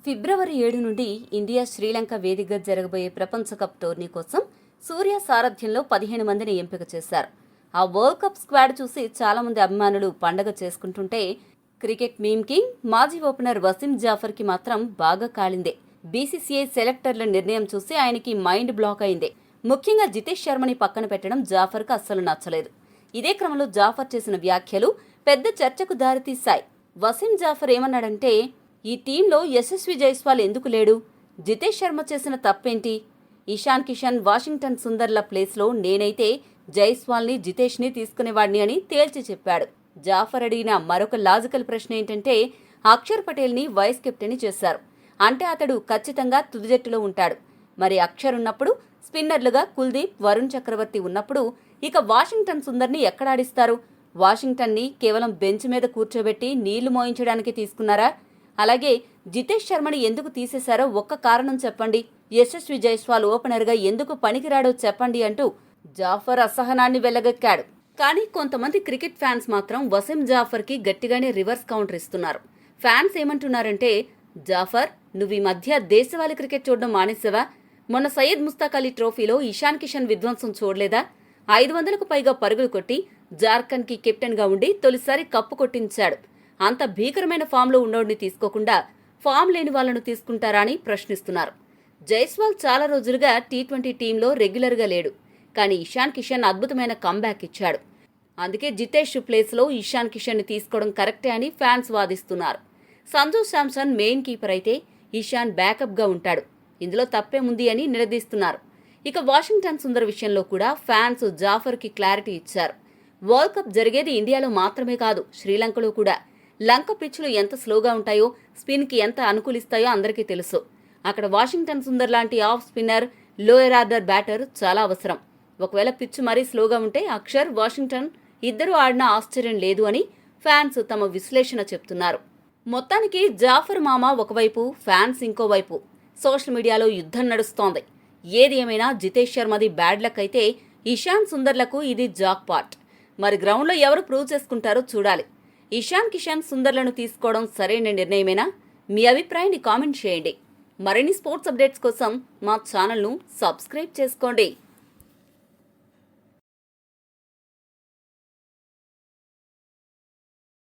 ఫిబ్రవరి 7 నుండి ఇండియా శ్రీలంక వేదికగా జరగబోయే ప్రపంచ కప్ టోర్నీ కోసం సూర్య సారథ్యంలో 15 మందిని ఎంపిక చేశారు. ఆ వరల్డ్ కప్ స్క్వాడ్ చూసి చాలా మంది అభిమానులు పండగ చేసుకుంటుంటే క్రికెట్ మీమ్ కింగ్ మాజీ ఓపెనర్ వసీం జాఫర్కి మాత్రం బాగా కాలిందే. బీసీసీఐ సెలెక్టర్ల నిర్ణయం చూసి ఆయనకి మైండ్ బ్లాక్ అయింది. ముఖ్యంగా జితేష్ శర్మని పక్కన పెట్టడం జాఫర్కు అస్సలు నచ్చలేదు. ఇదే క్రమంలో జాఫర్ చేసిన వ్యాఖ్యలు పెద్ద చర్చకు దారితీశాయి. వసీం జాఫర్ ఏమన్నాడంటే, ఈ టీంలో యశస్వి జైస్వాల్ ఎందుకు లేడు? జితేష్ శర్మ చేసిన తప్పేంటి? ఇషాన్ కిషన్, వాషింగ్టన్ సుందర్ల ప్లేస్లో నేనైతే జైస్వాల్ని, జితేష్ని తీసుకునేవాడిని అని తేల్చి చెప్పాడు. జాఫర్ అడిగిన మరొక లాజికల్ ప్రశ్న ఏంటంటే, అక్షర్ పటేల్ని వైస్ కెప్టెన్ చేశారు అంటే అతడు ఖచ్చితంగా తుది జట్టులో ఉంటాడు. మరి అక్షర్ ఉన్నప్పుడు, స్పిన్నర్లుగా కుల్దీప్, వరుణ్ చక్రవర్తి ఉన్నప్పుడు ఇక వాషింగ్టన్ సుందర్ని ఎక్కడాడిస్తారు? వాషింగ్టన్ని కేవలం బెంచ్ మీద కూర్చోబెట్టి నీళ్లు మోయించడానికి తీసుకున్నారా? అలాగే జితేష్ శర్మని ఎందుకు తీసేశారో ఒక్క కారణం చెప్పండి. యశస్వి జైస్వాల్ ఓపెనర్గా ఎందుకు పనికిరాడో చెప్పండి అంటూ జాఫర్ అసహనాన్ని వెళ్లగక్కాడు. కానీ కొంతమంది క్రికెట్ ఫ్యాన్స్ మాత్రం వసీం జాఫర్కి గట్టిగానే రివర్స్ కౌంటర్ ఇస్తున్నారు. ఫ్యాన్స్ ఏమంటున్నారంటే, జాఫర్, నువ్వు ఈ మధ్య దేశవాళీ క్రికెట్ చూడడం మానేసావా? మొన్న సయ్యద్ ముస్తాక్ అలీ ట్రోఫీలో ఇషాన్ కిషన్ విధ్వంసం చూడలేదా? 500కు పైగా పరుగులు కొట్టి జార్ఖండ్కి కెప్టెన్గా ఉండి తొలిసారి కప్పు కొట్టించాడు. అంత భీకరమైన ఫామ్లో ఉన్నోడిని తీసుకోకుండా ఫామ్ లేని వాళ్లను తీసుకుంటారా అని ప్రశ్నిస్తున్నారు. జైస్వాల్ చాలా రోజులుగా టీ20 టీంలో రెగ్యులర్గా లేడు. కానీ ఇషాన్ కిషన్ అద్భుతమైన కంబ్యాక్ ఇచ్చాడు. అందుకే జితేష్ ప్లేస్లో ఇషాన్ కిషన్ని తీసుకోవడం కరెక్టే అని ఫ్యాన్స్ వాదిస్తున్నారు. సంజు శాంసన్ మెయిన్ కీపర్ అయితే ఇషాన్ బ్యాకప్గా ఉంటాడు. ఇందులో తప్పేముంది అని నిలదీస్తున్నారు. ఇక వాషింగ్టన్ సుందర్ విషయంలో కూడా ఫ్యాన్స్ జాఫర్కి క్లారిటీ ఇచ్చారు. వరల్డ్ కప్ జరిగేది ఇండియాలో మాత్రమే కాదు, శ్రీలంకలో కూడా. లంక పిచ్లు ఎంత స్లోగా ఉంటాయో, స్పిన్కి ఎంత అనుకూలిస్తాయో అందరికీ తెలుసు. అక్కడ వాషింగ్టన్ సుందర్ లాంటి off spinner, lower order batter చాలా అవసరం. ఒకవేళ పిచ్ మరీ స్లోగా ఉంటే అక్షర్, వాషింగ్టన్ ఇద్దరు ఆడినా ఆశ్చర్యం లేదు అని ఫ్యాన్స్ తమ విశ్లేషణ చెప్తున్నారు. మొత్తానికి జాఫర్ మామ ఒకవైపు, ఫ్యాన్స్ ఇంకోవైపు. సోషల్ మీడియాలో యుద్ధం నడుస్తోంది. ఏది ఏమైనా జితేష్ శర్మది బ్యాడ్ లక్ అయితే ఇషాన్ సుందర్లకు ఇది జాక్ పాట్. మరి గ్రౌండ్లో ఎవరు ప్రూవ్ చేసుకుంటారో చూడాలి. ఇషాన్ కిషన్ సుందర్లను తీసుకోవడం సరైన నిర్ణయమేనా? మీ అభిప్రాయాన్ని కామెంట్ చేయండి. మరిన్ని స్పోర్ట్స్ అప్డేట్స్ కోసం మా ఛానల్ను సబ్స్క్రైబ్ చేసుకోండి.